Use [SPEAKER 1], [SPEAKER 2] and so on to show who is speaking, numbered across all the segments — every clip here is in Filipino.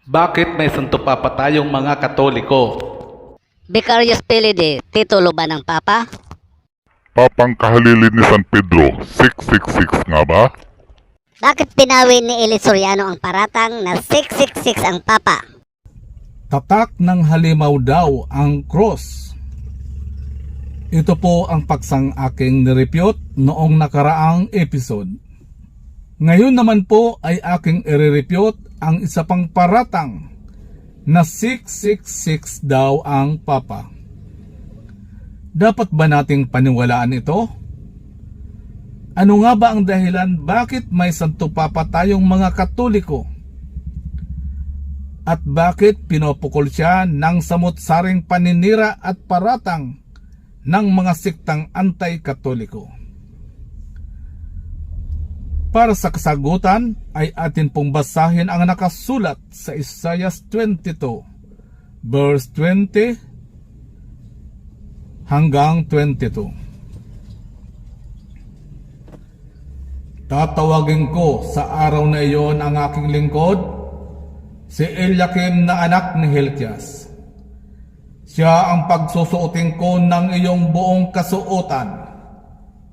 [SPEAKER 1] Bakit may santo papa tayong mga Katoliko?
[SPEAKER 2] Vicarious Pilide, titulo ba ng Papa?
[SPEAKER 3] Papang kahalili ni San Pedro, 666 nga ba?
[SPEAKER 2] Bakit pinawi ni Eli Soriano ang paratang na 666 ang Papa?
[SPEAKER 4] Tatak ng halimaw daw ang cross. Ito po ang paksang aking nirepute noong nakaraang episode. Ngayon naman po ay aking i-repute ang isa pang paratang na 666 daw ang Papa. Dapat ba nating paniwalaan ito? Ano nga ba ang dahilan bakit may Santo Papa tayong mga Katoliko? At bakit pinupukol siya ng samut-saring paninira at paratang ng mga siktang anti-Katoliko? Para sa kasagutan ay atin pong basahin ang nakasulat sa Isaiah 22 verse 20 hanggang 22. Tatawagin ko sa araw na iyon ang aking lingkod, si Eliakim na anak ni Hilkias. Siya ang pagsusuotin ko ng iyong buong kasuotan.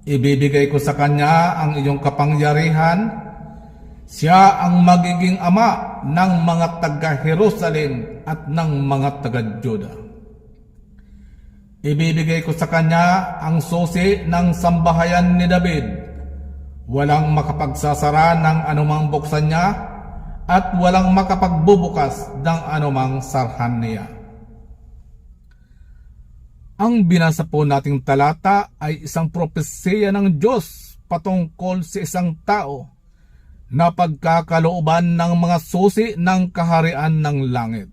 [SPEAKER 4] Ibibigay ko sa kanya ang iyong kapangyarihan. Siya ang magiging ama ng mga taga-Jerusalem at ng mga taga-Juda. Ibibigay ko sa kanya ang susi ng sambahayan ni David. Walang makapagsasara ng anumang buksan niya at walang makapagbubukas ng anumang sarhan niya. Ang binasa po nating talata ay isang propesiya ng Diyos patungkol sa isang tao na pagkakalooban ng mga susi ng kaharian ng langit,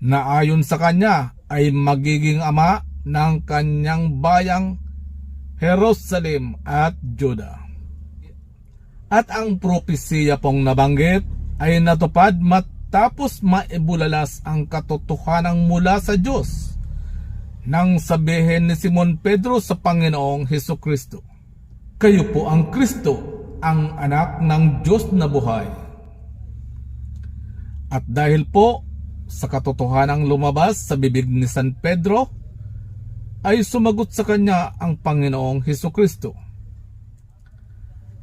[SPEAKER 4] na ayon sa kanya ay magiging ama ng kanyang bayang Jerusalem at Juda. At ang propesiya pong nabanggit ay natupad matapos maibulalas ang katotohanan mula sa Diyos nang sabihin ni Simon Pedro sa Panginoong Hesukristo, "Kayo po ang Kristo, ang anak ng Diyos na buhay." At dahil po sa katotohanang lumabas sa bibig ni San Pedro, ay sumagot sa kanya ang Panginoong Hesukristo,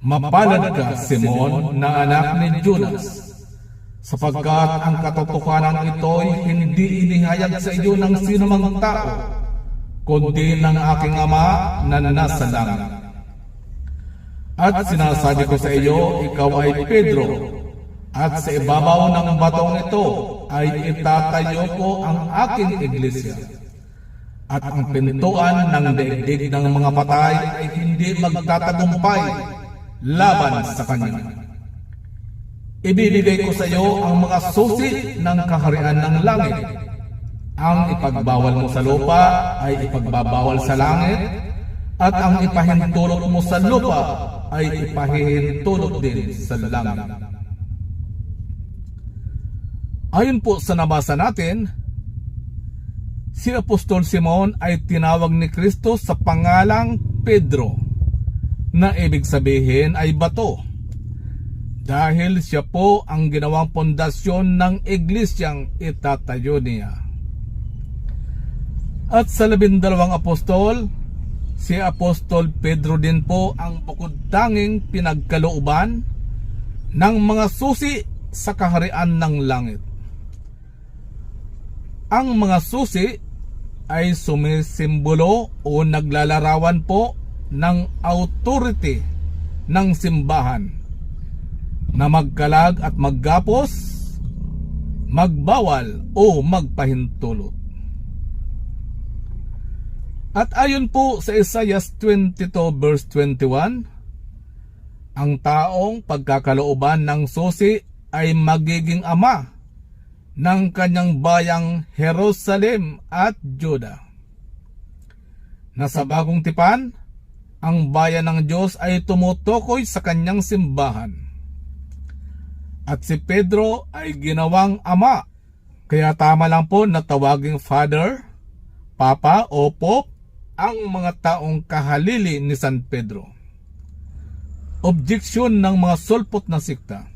[SPEAKER 4] "Mapalad ka, Simon, na anak ni Jonas, sapagkat ang katotohanan ito'y hindi inihayag sa iyo ng sinumang tao, kundi ng aking Ama na nasa langit. At sinasabi ko sa iyo, ikaw ay Pedro, at sa ibabaw ng batong ito ay itatayo ko ang aking iglesia. At ang pintuan ng daigdig ng mga patay ay hindi magtatagumpay laban sa kanya. Ibibigay ko sa iyo ang mga susi ng kaharian ng langit. Ang ipagbawal mo sa lupa ay ipagbabawal sa langit, at ang ipahintulot mo sa lupa ay ipahihintulot din sa langit." Ayon po sa nabasa natin, si Apostol Simon ay tinawag ni Kristo sa pangalang Pedro, na ibig sabihin ay bato, dahil siya po ang ginawang pundasyon ng iglesyang itatayo niya. At sa 12 apostol, si Apostol Pedro din po ang bukod-tanging pinagkalooban ng mga susi sa kaharian ng langit. Ang mga susi ay sumisimbolo o naglalarawan po ng authority ng simbahan na magkalag at maggapos, magbawal o magpahintulot. At ayon po sa Isaiah 22 verse 21, ang taong pagkakalooban ng susi ay magiging ama ng kanyang bayang Jerusalem at Juda. Na sa bagong tipan, ang bayan ng Diyos ay tumutukoy sa kanyang simbahan. At si Pedro ay ginawang ama, kaya tama lang po na tawaging Father, Papa o Pope ang mga taong kahalili ni San Pedro. Objeksyon ng mga sulpot na sikta: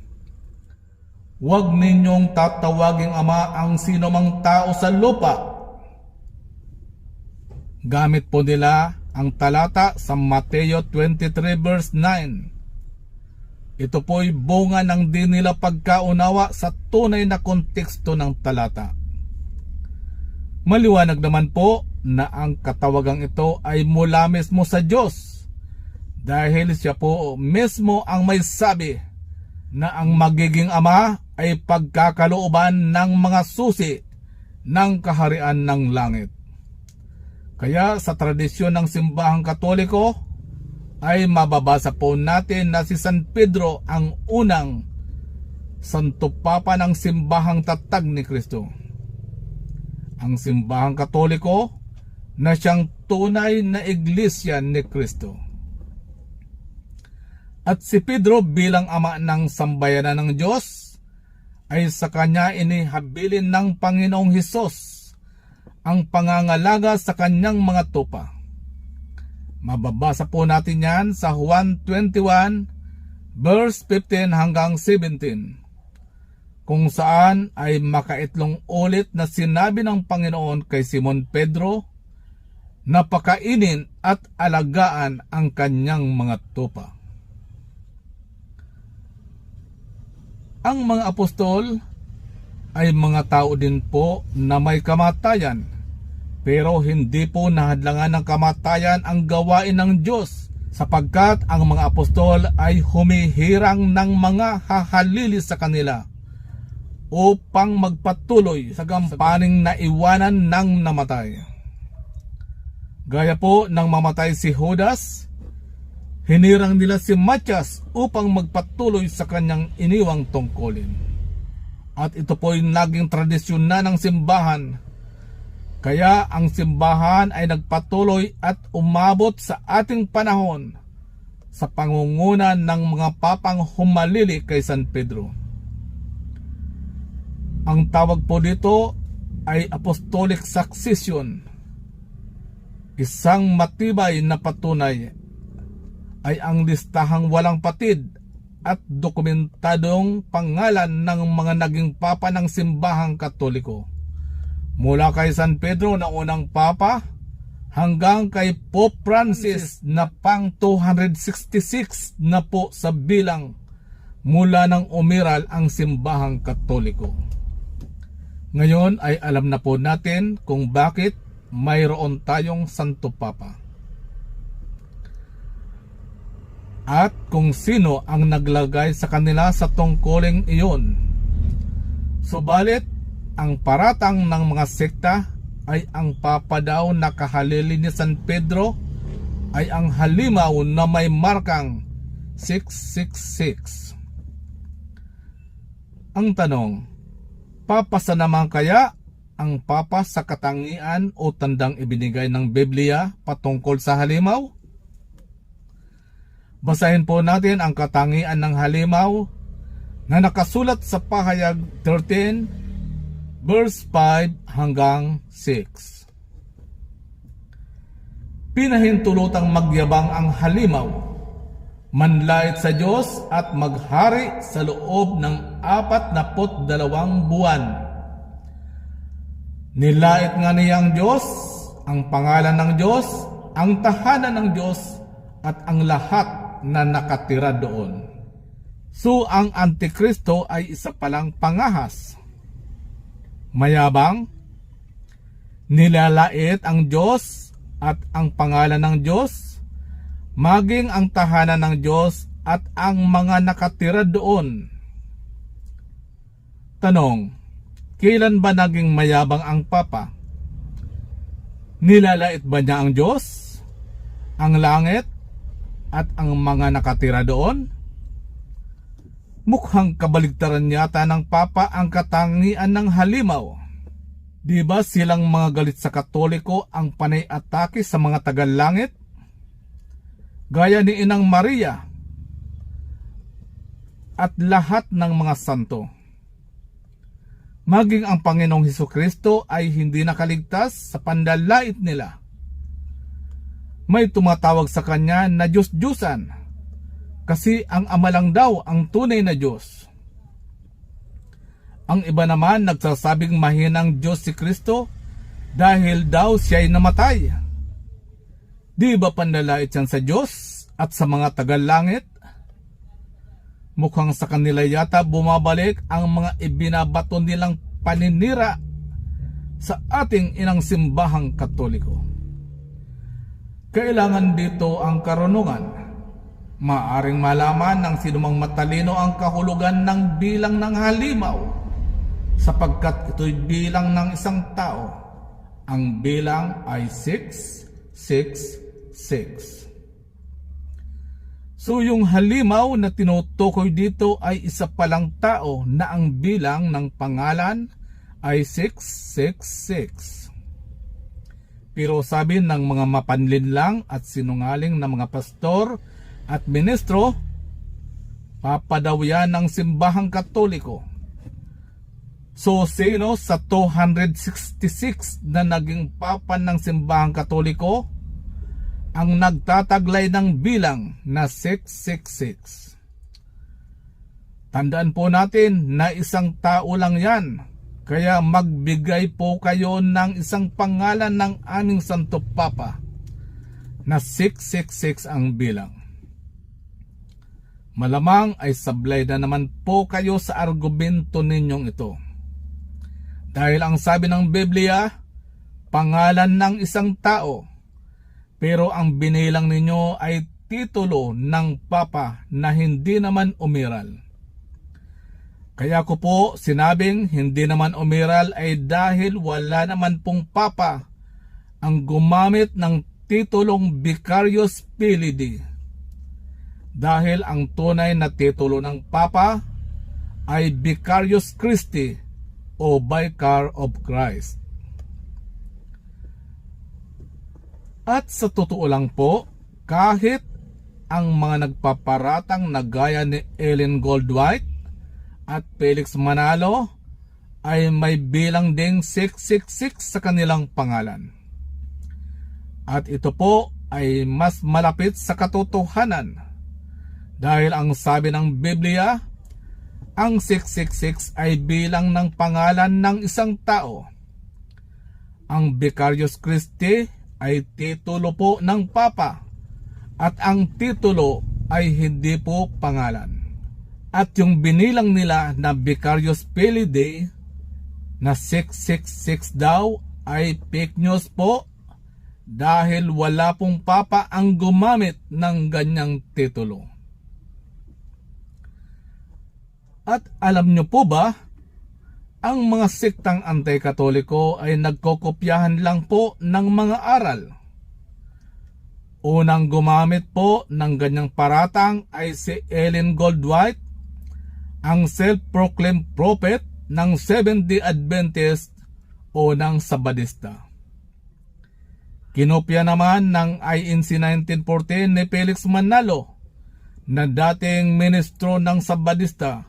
[SPEAKER 4] huwag ninyong tatawaging ama ang sino mang tao sa lupa. Gamit po nila ang talata sa Mateo 23 verse 9. Ito po'y bunga ng di nila pagkaunawa sa tunay na konteksto ng talata. Maliwanag naman po na ang katawagang ito ay mula mismo sa Diyos, dahil siya po mismo ang may sabi na ang magiging ama ay pagkakalooban ng mga susi ng kaharian ng langit. Kaya sa tradisyon ng simbahang Katoliko ay mababasa po natin na si San Pedro ang unang Santo Papa ng simbahang tatag ni Kristo. Ang simbahang Katoliko na siyang tunay na iglesia ni Kristo. At si Pedro bilang ama ng sambayanan ng Diyos ay sa kanya inihabilin ng Panginoong Hesus ang pangangalaga sa kanyang mga tupa. Mababasa po natin yan sa Juan 21 verse 15 hanggang 17, kung saan ay makaitlong ulit na sinabi ng Panginoon kay Simon Pedro na pakainin at alagaan ang kanyang mga tupa. Ang mga apostol ay mga tao din po na may kamatayan, pero hindi po nahadlangan ng kamatayan ang gawain ng Diyos, sapagkat ang mga apostol ay humihirang ng mga hahalili sa kanila upang magpatuloy sa gampaning naiwanan ng namatay. Gaya po ng mamatay si Judas, hinirang nila si Matias upang magpatuloy sa kanyang iniwang tungkulin. At ito po yung naging tradisyon na ng simbahan. Kaya ang simbahan ay nagpatuloy at umabot sa ating panahon sa pangunguna ng mga papang humalili kay San Pedro. Ang tawag po dito ay Apostolic Succession. Isang matibay na patunay ay ang listahang walang patid at dokumentadong pangalan ng mga naging papa ng simbahang Katoliko. Mula kay San Pedro na unang papa hanggang kay Pope Francis na pang 266 na po sa bilang mula nang umiral ang simbahang Katoliko. Ngayon ay alam na po natin kung bakit mayroon tayong Santo Papa. At kung sino ang naglagay sa kanila sa tungkuling iyon. Subalit, ang paratang ng mga sekta ay ang Papa daw na kahalili ni San Pedro ay ang halimaw na may markang 666. Ang tanong, papasa naman kaya ang Papa sa katangian o tandang ibinigay ng Biblia patungkol sa halimaw? Basahin po natin ang katangian ng halimaw na nakasulat sa Pahayag 13 verse 5 hanggang 6. Pinahintulutang magyabang ang halimaw, manlait sa Diyos at maghari sa loob ng 42 buwan. Nilait nga niyang Diyos, ang pangalan ng Diyos, ang tahanan ng Diyos at ang lahat na nakatira doon. So ang Antikristo ay isa palang pangahas. Mayabang, nilalait ang Diyos at ang pangalan ng Diyos, maging ang tahanan ng Diyos at ang mga nakatira doon. Tanong, kailan ba naging mayabang ang Papa? Nilalait ba niya ang Diyos, ang langit, at ang mga nakatira doon? Mukhang kabaligtaran yata ng Papa ang katangian ng halimaw. Di ba silang mga galit sa Katoliko ang panay atake sa mga tagalangit? Gaya ni Inang Maria at lahat ng mga santo. Maging ang Panginoong Hesukristo ay hindi nakaligtas sa pandalait nila. May tumatawag sa kanya na Diyos-Diyusan kasi ang Ama lang daw ang tunay na Diyos. Ang iba naman nagsasabing mahinang Diyos si Kristo dahil daw siya'y namatay. Di ba panlalait yan sa Diyos at sa mga tagalangit? Mukhang sa kanila yata bumabalik ang mga ibinabato nilang paninira sa ating inang simbahang Katoliko. Kailangan dito ang karunungan. Maaring malaman ng sinumang matalino ang kahulugan ng bilang ng halimaw, sapagkat ito'y bilang ng isang tao. Ang bilang ay 666. So yung halimaw na tinutukoy dito ay isa palang tao na ang bilang ng pangalan ay 666. Pero sabi ng mga mapanlinlang at sinungaling na mga pastor at ministro, papa daw yan ng simbahang Katoliko. So sino sa 266 na naging papa ng simbahang Katoliko ang nagtataglay ng bilang na 666? Tandaan po natin na isang tao lang yan. Kaya magbigay po kayo ng isang pangalan ng aming Santo Papa na 666 ang bilang. Malamang ay sablay na naman po kayo sa argumento ninyong ito. Dahil ang sabi ng Biblia, pangalan ng isang tao, pero ang binilang ninyo ay titulo ng Papa na hindi naman umiral. Kaya ko po sinabing hindi naman umiral ay dahil wala naman pong Papa ang gumamit ng titulong Vicarius Filii. Dahil ang tunay na titulo ng Papa ay Vicarius Christi o Vicar of Christ. At sa totoo lang po, kahit ang mga nagpaparatang na gaya ni Ellen Goldwhite at Felix Manalo ay may bilang ding 666 sa kanilang pangalan. At ito po ay mas malapit sa katotohanan dahil ang sabi ng Biblia, ang 666 ay bilang ng pangalan ng isang tao. Ang Vicarius Christi ay titulo po ng Papa at ang titulo ay hindi po pangalan. At yung binilang nila na Vicarius Filii na 666 daw ay fake news po dahil wala pong Papa ang gumamit ng ganyang titulo. At alam nyo po ba, ang mga sektang anti-katoliko ay nagkokopyahan lang po ng mga aral. Unang gumamit po ng ganyang paratang ay si Ellen Goldwhite, ang self-proclaimed prophet ng Seventh-day Adventist o ng Sabadista. Kinopya naman ng INC 1914 ni Felix Manalo na dating ministro ng Sabadista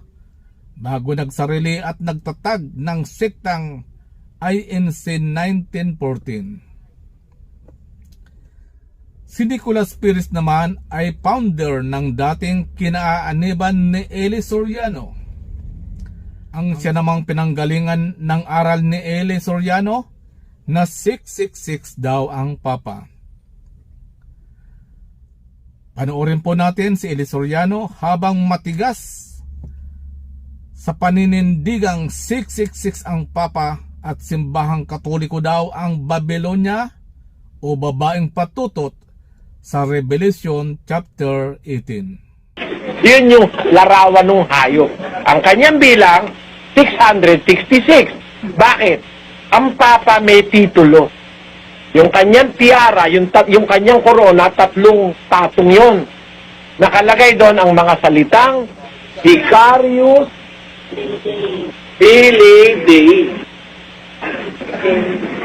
[SPEAKER 4] bago nagsarili at nagtatag ng sektang INC 1914. Si Nicolas Piris naman ay founder ng dating kinaaaniban ni Eli Soriano. Ang siya namang pinanggalingan ng aral ni Eli Soriano na 666 daw ang Papa. Panoorin po natin si Eli Soriano habang matigas sa paninindigang 666 ang Papa at simbahang Katoliko daw ang Babylonia o babaeng patutot sa Revelation chapter 18.
[SPEAKER 5] Yun yung larawan ng hayop. Ang kanyang bilang, 666. Bakit? Ang Papa may titulo. Yung kanyang tiara, yung kanyang korona, 3 tatong yun. Nakalagay doon ang mga salitang Vicarius Filii.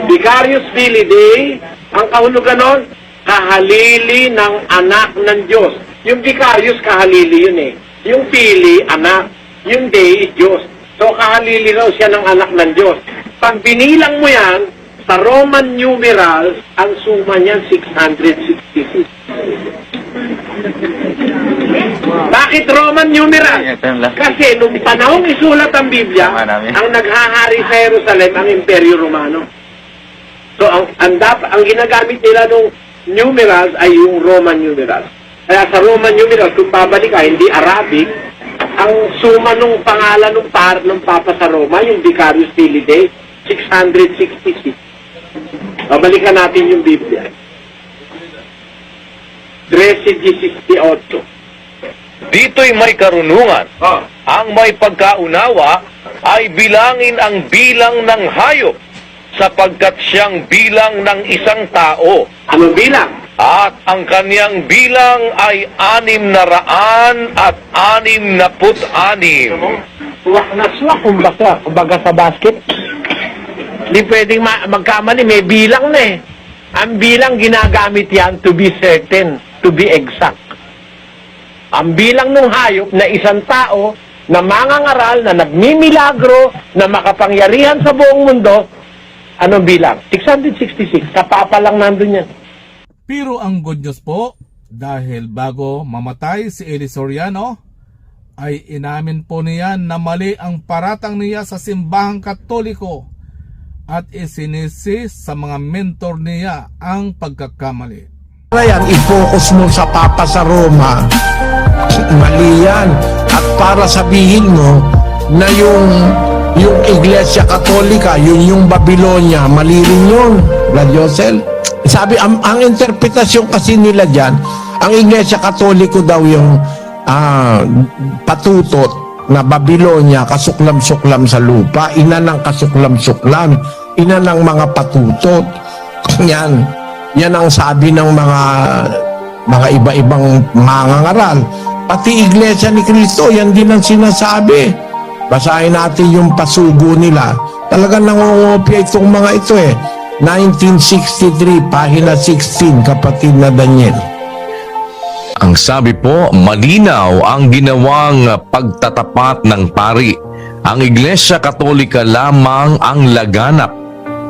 [SPEAKER 5] Vicarius Filii, ang kahulugan nun, kahalili ng anak ng Diyos. Yung Vicarius, kahalili yun eh. Yung Filii, anak. Yung Dei, Diyos. So, kahalili raw siya ng anak ng Diyos. Pag binilang mo yan, sa Roman numerals, ang suma niyan 666. Bakit? Bakit Roman numeral? Kasi nung panahong isulat ang Biblia, ang naghahari sa Jerusalem ang Imperyo Romano. So ang ginagamit nila nung numerals ay yung Roman numerals. Kaya sa Roman numerals, kung babalik ka, hindi Arabic, ang suma nung pangalan ng Papa sa Roma, yung Vicarius Filidae, 666. Babalikan natin yung Biblia. 13:18.
[SPEAKER 6] Dito'y may karunungan. Ang may pagkaunawa ay bilangin ang bilang ng hayop sapagkat siyang bilang ng isang tao.
[SPEAKER 5] Ano bilang?
[SPEAKER 6] At ang kaniyang bilang ay 666.
[SPEAKER 5] Swak na swak, kumbaga sa basket. Hindi pwedeng magkamali, may bilang na eh. Ang bilang ginagamit yan to be certain, to be exact. Ang bilang ng hayop na isang tao na mangangaral, na nagmimilagro, na makapangyarihan sa buong mundo, anong bilang? 666. Sa Papa lang nandun yan.
[SPEAKER 4] Pero ang good news po, dahil bago mamatay si Eli Soriano, ay inamin po niya na mali ang paratang niya sa simbahang Katoliko at isinisi sa mga mentor niya ang pagkakamali.
[SPEAKER 7] Yan, i-focus mo sa Papa sa Roma. Mali yan. At para sabihin mo na yung Iglesia Katolika, yung Babylonia, mali rin yun, Brad Josel. Sabi, ang interpretasyon kasi nila dyan, ang Iglesia Katoliko daw yung patutot na Babylonia, kasuklam-suklam sa lupa, ina ng kasuklam-suklam, ina ng mga patutot. Yan ang sabi ng mga iba-ibang mangangaral. Pati Iglesia ni Cristo, yan din ang sinasabi. Basahin natin yung pasugo nila. Talagang nangungopia itong mga ito eh. 1963, pahina 16, kapatid na Daniel.
[SPEAKER 6] Ang sabi po, malinaw ang ginawang pagtatapat ng pari. Ang Iglesia Katolika lamang ang laganap.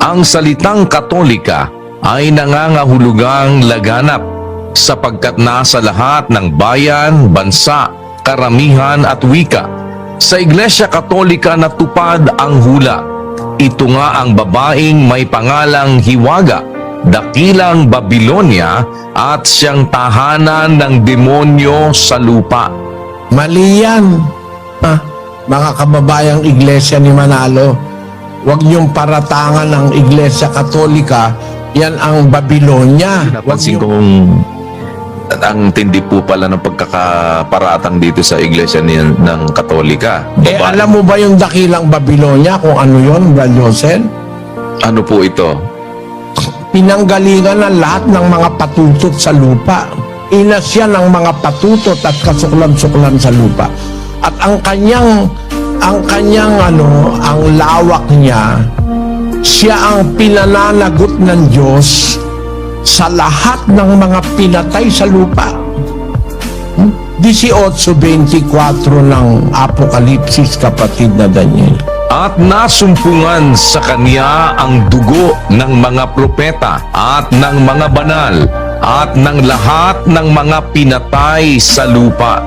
[SPEAKER 6] Ang salitang Katolika ay nangangahulugang laganap sapagkat nasa lahat ng bayan, bansa, karamihan at wika. Sa Iglesia Katolika natupad ang hula. Ito nga ang babaeng may pangalang Hiwaga, dakilang Babylonia at siyang tahanan ng demonyo sa lupa.
[SPEAKER 7] Mali yan. Mga kababayang Iglesia ni Manalo, huwag niyong paratangan ng Iglesia Katolika, yan ang Babylonia.
[SPEAKER 6] Napansin kong ang tindi po pala ng pagkakaparatang dito sa iglesia ng Katolika.
[SPEAKER 7] Alam mo ba yung dakilang Babylonia kung ano yun, Brad Josel?
[SPEAKER 6] Ano po ito?
[SPEAKER 7] Pinanggalingan ng lahat ng mga patutot sa lupa. Ina siya ng mga patutot at kasuklam-suklam sa lupa. At ang lawak niya, siya ang pinananagot ng Diyos sa lahat ng mga pinatay sa lupa. 18:24 ng Apokalipsis, kapatid na Daniel.
[SPEAKER 6] At nasumpungan sa kanya ang dugo ng mga propeta at ng mga banal at ng lahat ng mga pinatay sa lupa.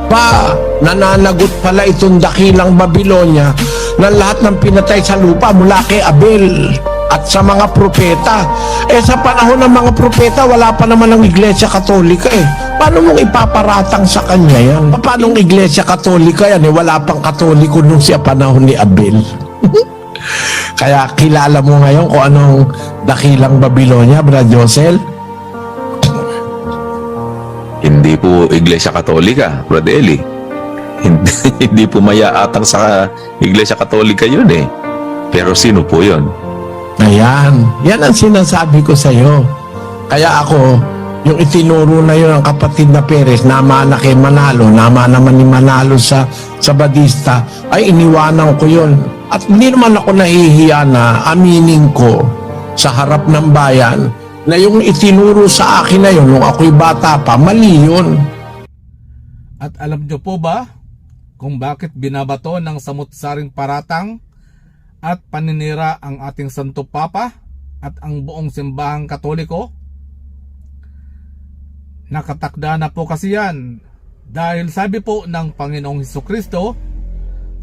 [SPEAKER 7] Nananagot pala itong dakilang Babylonia ng lahat ng pinatay sa lupa mula kay Abel at sa mga propeta. Sa panahon ng mga propeta, wala pa naman ang Iglesia Katolika eh. Paano mong ipaparatang sa kanya yan? Paano ang Iglesia Katolika yan? Wala pang Katoliko nung siya panahon ni Abel. Kaya kilala mo ngayon kung anong dakilang Babylonia, Brad Josel?
[SPEAKER 6] Hindi po Iglesia Katolika, Brad Eli. Hindi po mayaatang sa Iglesia Katolika yun eh. Pero sino po yun?
[SPEAKER 7] Ayan, yan ang sinasabi ko sa iyo. Kaya ako, yung itinuro na yun ng kapatid na Perez, namana kay Manalo, nama naman ni Manalo sa Badista, ay iniwanan ko yun. At hindi naman ako nahihiya na aminin ko sa harap ng bayan na yung itinuro sa akin na yun nung ako'y bata pa, mali yun.
[SPEAKER 4] At alam nyo po ba kung bakit binabato ng samut-saring paratang at paninira ang ating Santo Papa at ang buong simbahang Katoliko? Nakatakda na po kasi yan Dahil sabi po ng Panginoong Hesukristo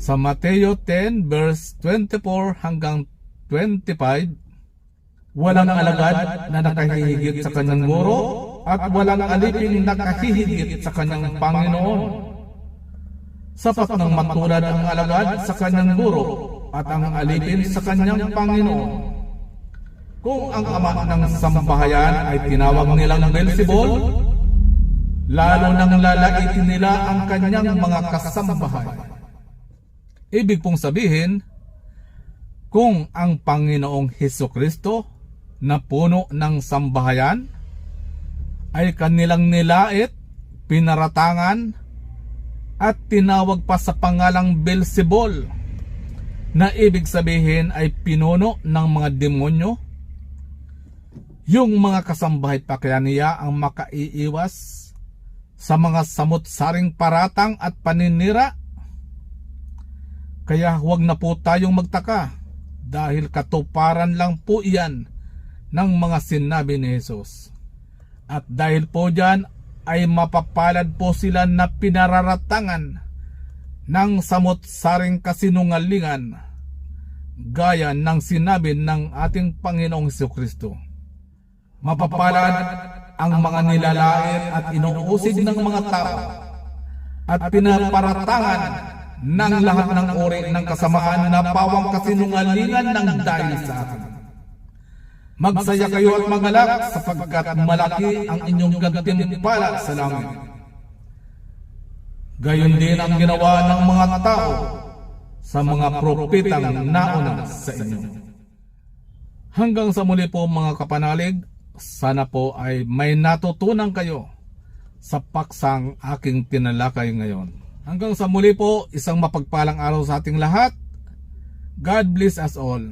[SPEAKER 4] sa Mateo 10 verse 24 hanggang 25, walang alagad na nakahihigit sa kanyang guro at walang alipin nakahihigit sa kanyang Panginoon. Sapat ng matulad ang alagad sa kanyang guro at ang alipin sa kanyang Panginoon. Kung ang ama ng sambahayan ay tinawag nilang Beelzebul, lalo nang lalaitin nila ang kanyang mga kasambahay. Ibig pong sabihin, kung ang Panginoong Hesukristo na puno ng sambahayan ay kanilang nilait, pinaratangan at tinawag pa sa pangalang Beelzebul, na ibig sabihin ay pinuno ng mga demonyo, yung mga kasambahay pa kaya niya ang makaiiwas sa mga samot-saring paratang at paninira. Kaya huwag na po tayong magtaka dahil katuparan lang po iyan ng mga sinabi ni Jesus. At dahil po dyan ay mapapalad po sila na pinararatangan ng samot-saring kasinungalingan gaya ng sinabi ng ating Panginoong Hesukristo. Mapapalad ang mga nilalait at inuusig ng mga tao at pinaparatangan ng lahat ng uri ng kasamaan na pawang kasinungalingan ng dahil sa akin. Magsaya kayo at magalak sapagkat malaki ang inyong gantimpala sa langit. Gayon din ang ginawa ng mga tao sa mga propetang nauna sa inyo. Hanggang sa muli po mga kapanalig, sana po ay may natutunan kayo sa paksang aking tinalakay ngayon. Hanggang sa muli po, isang mapagpalang araw sa ating lahat. God bless us all.